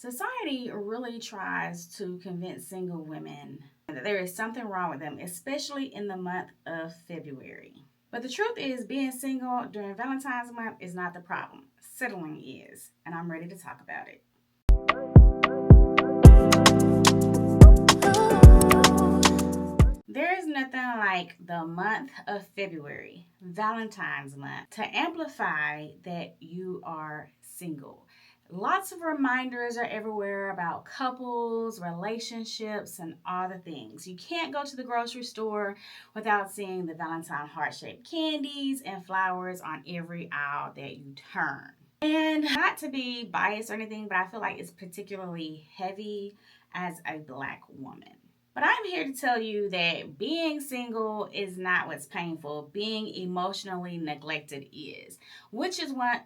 Society really tries to convince single women that there is something wrong with them, especially in the month of February. But the truth is, being single during Valentine's month is not the problem. Settling is, and I'm ready to talk about it. There is nothing like the month of February, Valentine's month, to amplify that you are single. Lots of reminders are everywhere about couples, relationships, and all the things. You can't go to the grocery store without seeing the Valentine heart shaped candies and flowers on every aisle that you turn. And not to be biased or anything, but I feel like it's particularly heavy as a black woman. But I'm here to tell you that being single is not what's painful. Being emotionally neglected is, which is one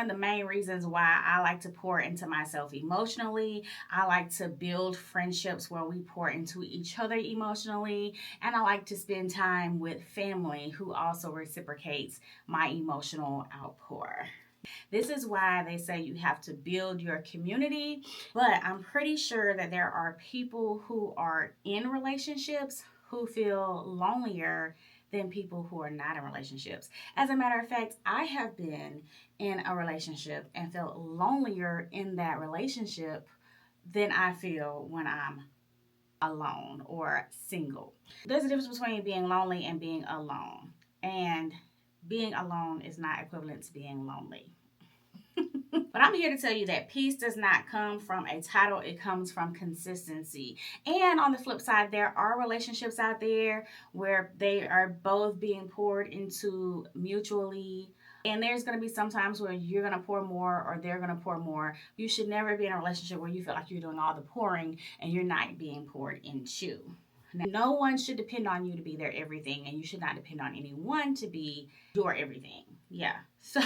of the main reasons why I like to pour into myself emotionally. I like to build friendships where we pour into each other emotionally, and I like to spend time with family who also reciprocates my emotional outpour. This is why they say you have to build your community. But I'm pretty sure that there are people who are in relationships who feel lonelier than people who are not in relationships. As a matter of fact, I have been in a relationship and felt lonelier in that relationship than I feel when I'm alone or single. There's a difference between being lonely and being alone. And being alone is not equivalent to being lonely. But I'm here to tell you that peace does not come from a title, it comes from consistency. And on the flip side, there are relationships out there where they are both being poured into mutually. And there's going to be some times where you're going to pour more or they're going to pour more. You should never be in a relationship where you feel like you're doing all the pouring and you're not being poured into. Now, no one should depend on you to be their everything, and you should not depend on anyone to be your everything. Yeah. So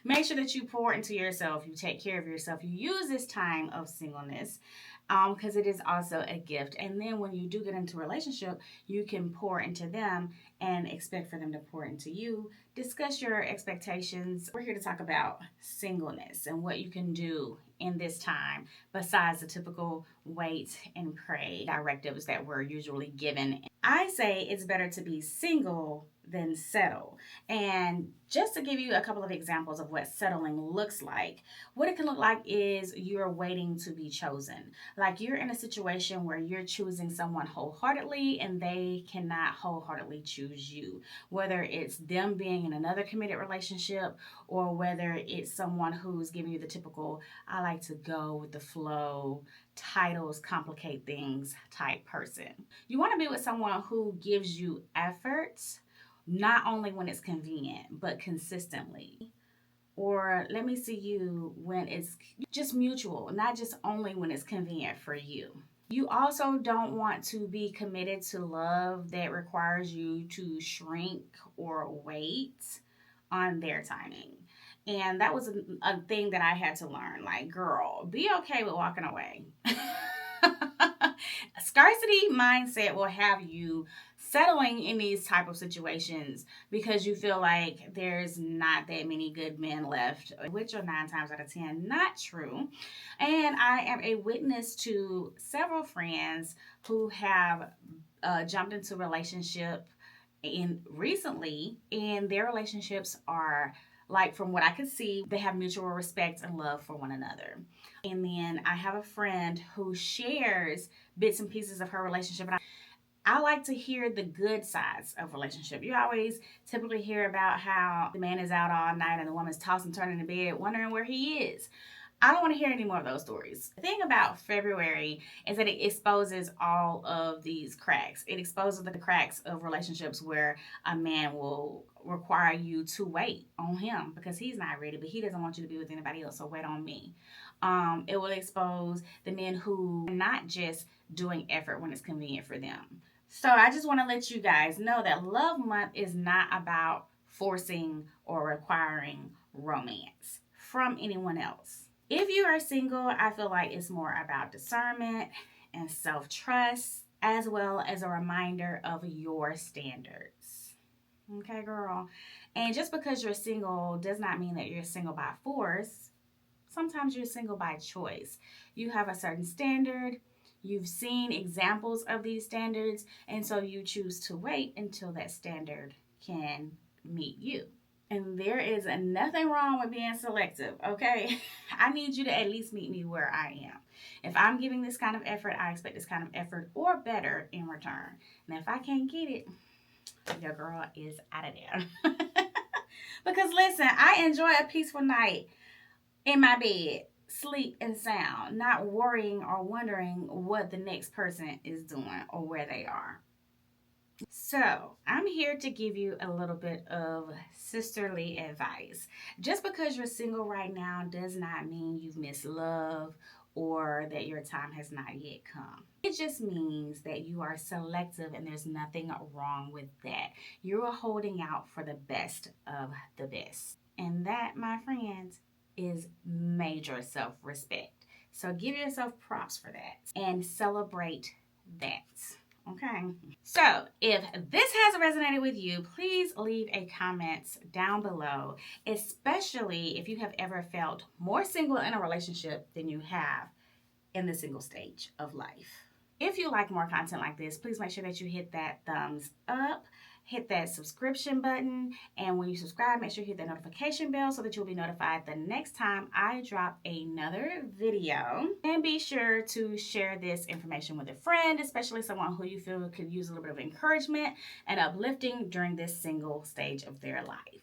make sure that you pour into yourself, you take care of yourself, you use this time of singleness because it is also a gift. And then when you do get into a relationship, you can pour into them and expect for them to pour into you. Discuss your expectations. We're here to talk about singleness and what you can do in this time besides the typical wait and pray directives that we're usually given. I say it's better to be single than settle. And just to give you a couple of examples of what settling looks like, what it can look like is you're waiting to be chosen. Like you're in a situation where you're choosing someone wholeheartedly and they cannot wholeheartedly choose you. Whether it's them being in another committed relationship or whether it's someone who's giving you the typical, I like to go with the flow, titles complicate things type person. You want to be with someone who gives you efforts not only when it's convenient, but consistently. Or let me see you when it's just mutual, not just only when it's convenient for you. You also don't want to be committed to love that requires you to shrink or wait on their timing. And that was a thing that I had to learn. Like, girl, be okay with walking away. A scarcity mindset will have you settling in these type of situations because you feel like there's not that many good men left, which are 9 times out of 10 not true. And I am a witness to several friends who have jumped into a relationship in recently, and their relationships are like, from what I could see, they have mutual respect and love for one another. And then I have a friend who shares bits and pieces of her relationship. And I like to hear the good sides of relationship. You always typically hear about how the man is out all night and the woman's tossing, turning in bed, wondering where he is. I don't want to hear any more of those stories. The thing about February is that it exposes all of these cracks. It exposes the cracks of relationships where a man will require you to wait on him because he's not ready, but he doesn't want you to be with anybody else, so wait on me. It will expose the men who are not just doing effort when it's convenient for them. So I just want to let you guys know that Love Month is not about forcing or requiring romance from anyone else. If you are single, I feel like it's more about discernment and self-trust, as well as a reminder of your standards. Okay, girl? And just because you're single does not mean that you're single by force. Sometimes you're single by choice. You have a certain standard, you've seen examples of these standards, and so you choose to wait until that standard can meet you. And there is nothing wrong with being selective, okay? I need you to at least meet me where I am. If I'm giving this kind of effort, I expect this kind of effort or better in return. And if I can't get it, your girl is out of there. Because listen, I enjoy a peaceful night in my bed, sleep and sound, not worrying or wondering what the next person is doing or where they are. So, I'm here to give you a little bit of sisterly advice. Just because you're single right now does not mean you've missed love or that your time has not yet come. It just means that you are selective and there's nothing wrong with that. You are holding out for the best of the best. And that, my friends, is major self respect. So, give yourself props for that and celebrate that. Okay. So, if this has resonated with you, please leave a comment down below, especially if you have ever felt more single in a relationship than you have in the single stage of life. If you like more content like this, please make sure that you hit that thumbs up, hit that subscription button, and when you subscribe, make sure you hit the notification bell so that you'll be notified the next time I drop another video. And be sure to share this information with a friend, especially someone who you feel could use a little bit of encouragement and uplifting during this single stage of their life.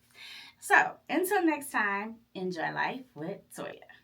So, until next time, enjoy life with Toya.